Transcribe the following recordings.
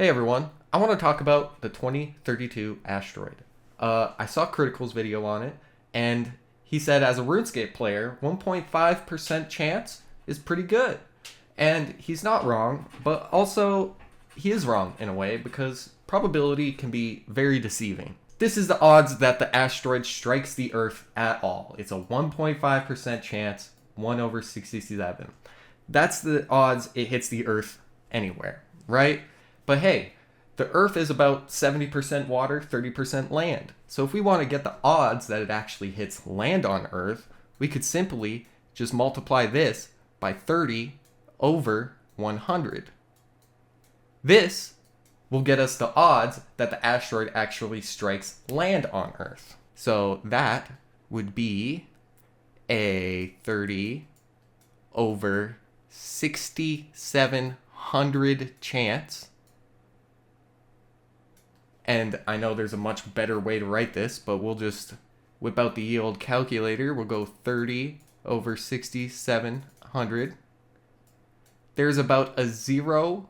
Hey everyone, I want to talk about the 2032 asteroid. I saw Critical's video on it, and he said as a RuneScape player, 1.5% chance is pretty good. And he's not wrong, but also he is wrong in a way because probability can be very deceiving. This is the odds that the asteroid strikes the Earth at all. It's a 1.5% chance, 1 over 67. That's the odds it hits the Earth anywhere, right? But hey, the Earth is about 70% water, 30% land. So if we want to get the odds that it actually hits land on Earth, we could simply just multiply this by 30 over 100. This will get us the odds that the asteroid actually strikes land on Earth. So that would be a 30 over 6,700 chance. And I know there's a much better way to write this, but we'll just whip out the old calculator. We'll go 30 over 6,700. There's about a 0.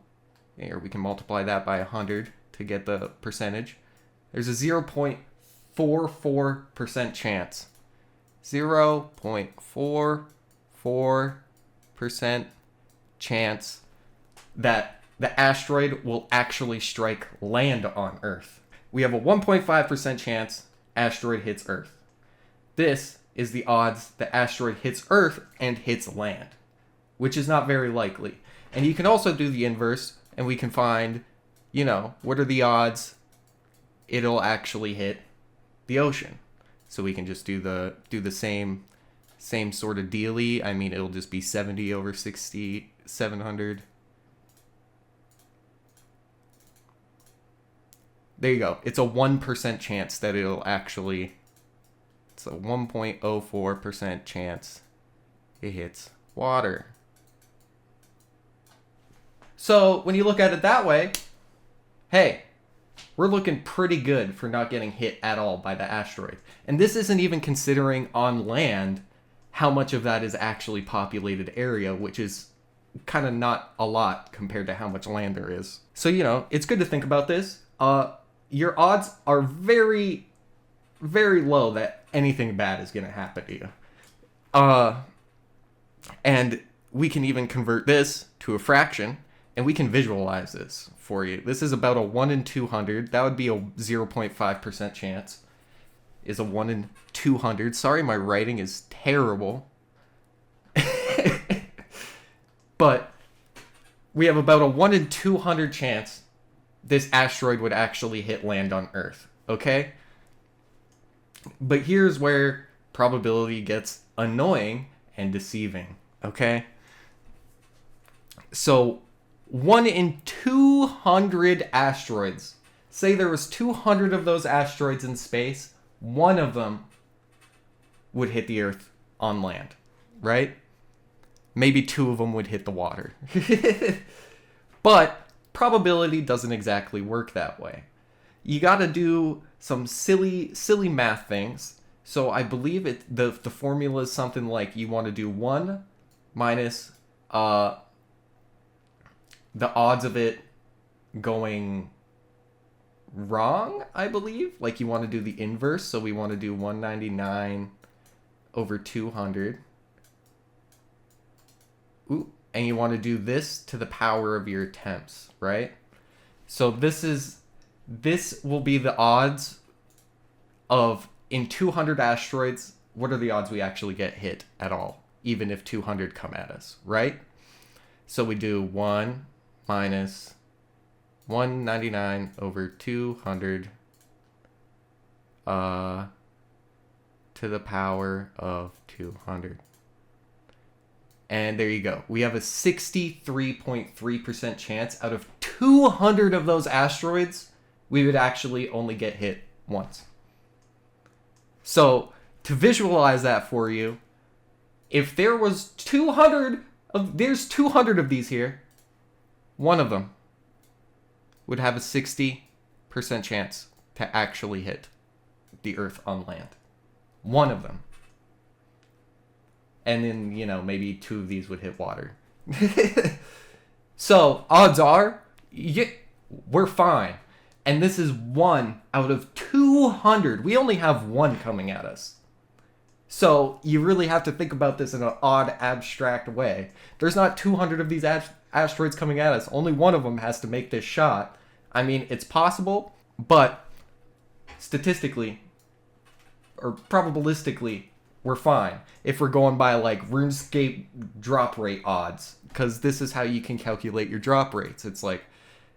Here, we can multiply that by 100 to get the percentage. There's a 0.44% chance. 0.44% chance that the asteroid will actually strike land on Earth. We have a 1.5% chance asteroid hits Earth. This is the odds the asteroid hits Earth and hits land, which is not very likely. And you can also do the inverse, and we can find, what are the odds it'll actually hit the ocean. So we can just do the same sort of dealy. I mean, it'll just be 70 over 6,700. There you go. It's a 1% chance that it'll actually... It's a 1.04% chance it hits water. So, when you look at it that way, hey, we're looking pretty good for not getting hit at all by the asteroid. And this isn't even considering on land how much of that is actually populated area, which is kind of not a lot compared to how much land there is. So, it's good to think about this. Your odds are very, very low that anything bad is going to happen to you. And we can even convert this to a fraction, and we can visualize this for you. This is about a 1 in 200. That would be a 0.5% chance. Is a 1 in 200. Sorry, my writing is terrible. But we have about a 1 in 200 chance this asteroid would actually hit land on Earth, okay? But here's where probability gets annoying and deceiving, okay? So, 1 in 200 asteroids. Say there was 200 of those asteroids in space, one of them would hit the Earth on land, right? Maybe 2 of them would hit the water. But probability doesn't exactly work that way. You gotta do some silly math things. So I believe the formula is something like you want to do 1 minus the odds of it going wrong, I believe. Like you want to do the inverse, so we want to do 199 over 200. Ooh. And you want to do this to the power of your attempts, right? So this will be the odds of, in 200 asteroids, what are the odds we actually get hit at all, even if 200 come at us, right? So we do 1 minus 199 over 200 to the power of 200. And there you go. We have a 63.3% chance out of 200 of those asteroids, we would actually only get hit once. So, to visualize that for you, if there was 200 of these here, one of them would have a 60% chance to actually hit the Earth on land. One of them. And then, maybe 2 of these would hit water. So, odds are, we're fine. And this is 1 out of 200. We only have 1 coming at us. So you really have to think about this in an odd, abstract way. There's not 200 of these asteroids coming at us. Only 1 of them has to make this shot. I mean, it's possible, but statistically, or probabilistically, we're fine. If we're going by like RuneScape drop rate odds, because this is how you can calculate your drop rates. It's like,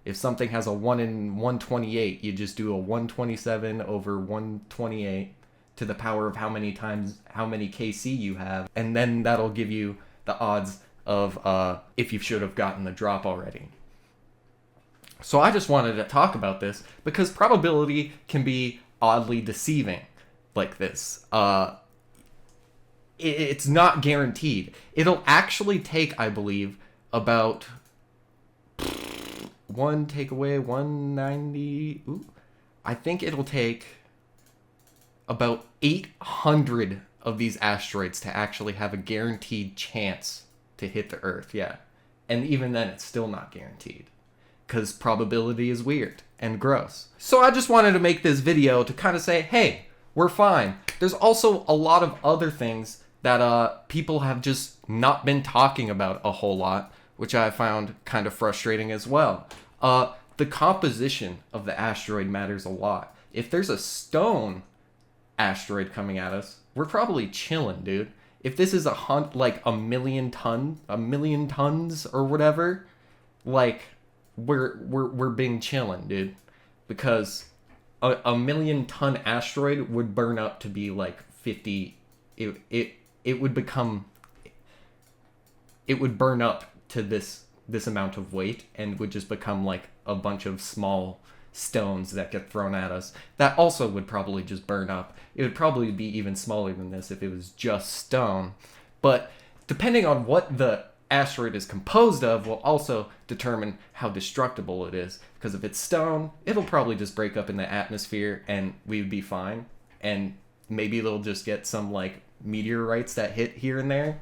if something has a 1 in 128, you just do a 127 over 128 to the power of how many KC you have, and then that'll give you the odds of if you should have gotten the drop already. So I just wanted to talk about this because probability can be oddly deceiving like this. It's not guaranteed. It'll actually take, I believe, about 190. I think it'll take about 800 of these asteroids to actually have a guaranteed chance to hit the Earth. Yeah. And even then, it's still not guaranteed because probability is weird and gross. So I just wanted to make this video to kind of say, hey, we're fine. There's also a lot of other things that people have just not been talking about a whole lot, which I found kind of frustrating as well. The composition of the asteroid matters a lot. If there's a stone asteroid coming at us, we're probably chilling, dude. If this is like a million tons or whatever, like we're being chilling, dude, because a million ton asteroid would burn up to be like 50. It would burn up to this amount of weight and would just become like a bunch of small stones that get thrown at us. That also would probably just burn up. It would probably be even smaller than this if it was just stone. But depending on what the asteroid is composed of will also determine how destructible it is. Because if it's stone, it'll probably just break up in the atmosphere and we would be fine. And maybe they'll just get some like meteorites that hit here and there.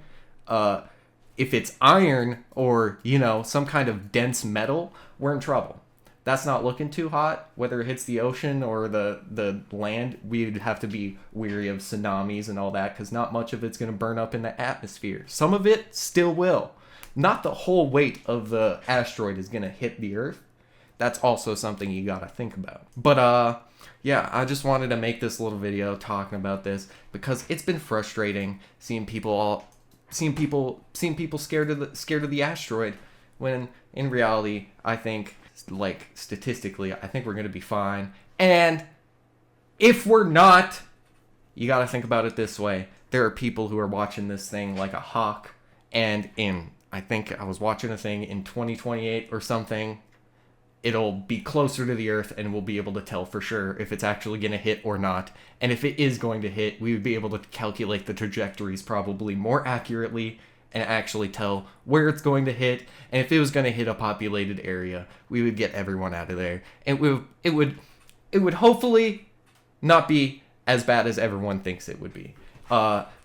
If it's iron or, some kind of dense metal, we're in trouble. That's not looking too hot. Whether it hits the ocean or the land, we'd have to be weary of tsunamis and all that because not much of it's going to burn up in the atmosphere. Some of it still will. Not the whole weight of the asteroid is going to hit the Earth. That's also something you got to think about. But yeah, I just wanted to make this little video talking about this because it's been frustrating seeing people scared of the asteroid when in reality, I think, like, statistically, I think we're going to be fine. And if we're not, you got to think about it this way. There are people who are watching this thing like a hawk, and I think I was watching a thing in 2028 or something, it'll be closer to the Earth and we'll be able to tell for sure if it's actually going to hit or not. And if it is going to hit, we would be able to calculate the trajectories probably more accurately and actually tell where it's going to hit. And if it was going to hit a populated area, we would get everyone out of there. And it would hopefully not be as bad as everyone thinks it would be.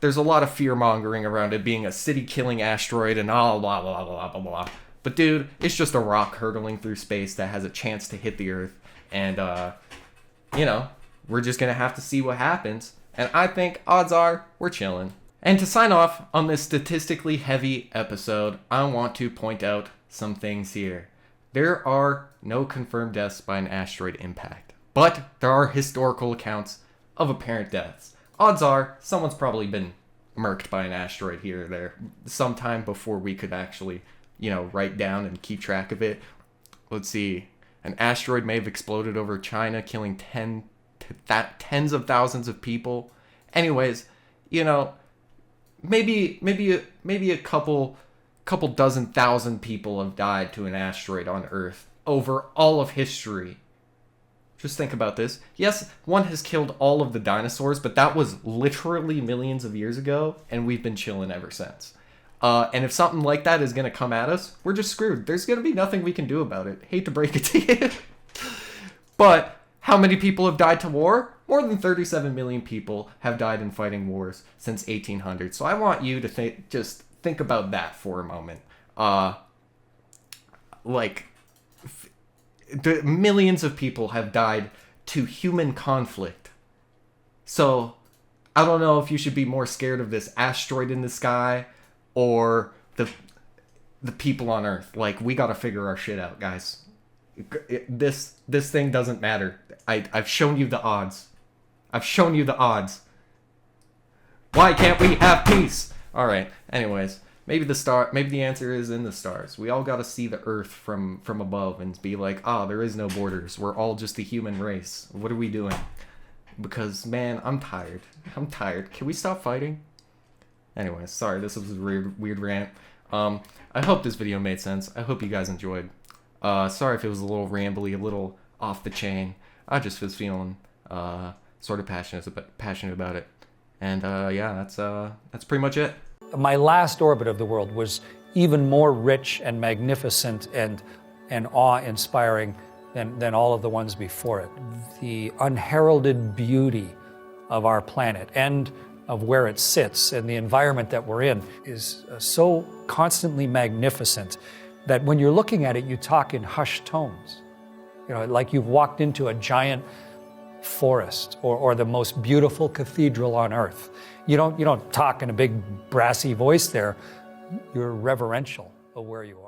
There's a lot of fear-mongering around it being a city-killing asteroid and blah, blah, blah, blah, blah, blah. But dude, it's just a rock hurtling through space that has a chance to hit the Earth. And, we're just going to have to see what happens. And I think odds are we're chilling. And to sign off on this statistically heavy episode, I want to point out some things here. There are no confirmed deaths by an asteroid impact, but there are historical accounts of apparent deaths. Odds are someone's probably been murked by an asteroid here or there sometime before we could actually, write down and keep track of it. Let's see. An asteroid may have exploded over China, killing tens of thousands of people. Anyways, maybe a couple dozen thousand people have died to an asteroid on Earth over all of history. Just think about this. Yes, one has killed all of the dinosaurs, but that was literally millions of years ago, and we've been chilling ever since. And if something like that is going to come at us, we're just screwed. There's going to be nothing we can do about it. Hate to break it to you. But how many people have died to war? More than 37 million people have died in fighting wars since 1800. So I want you to just think about that for a moment. millions of people have died to human conflict. So I don't know if you should be more scared of this asteroid in the sky or the people on Earth. Like, we gotta figure our shit out, guys. This thing doesn't matter. I've shown you the odds. I've shown you the odds. Why can't we have peace? All right. Anyways, maybe the answer is in the stars. We all got to see the Earth from above and be like, there is no borders. We're all just the human race. What are we doing? Because, man, I'm tired. I'm tired. Can we stop fighting? Anyways, sorry, this was a weird rant. I hope this video made sense. I hope you guys enjoyed. Sorry if it was a little rambly, a little off the chain. I just was feeling sort of passionate about it. And yeah, that's pretty much it. My last orbit of the world was even more rich and magnificent and awe-inspiring than all of the ones before it. The unheralded beauty of our planet and of where it sits and the environment that we're in is so constantly magnificent that when you're looking at it, you talk in hushed tones. You know, like you've walked into a giant forest or the most beautiful cathedral on earth. You don't talk in a big brassy voice there. You're reverential of where you are.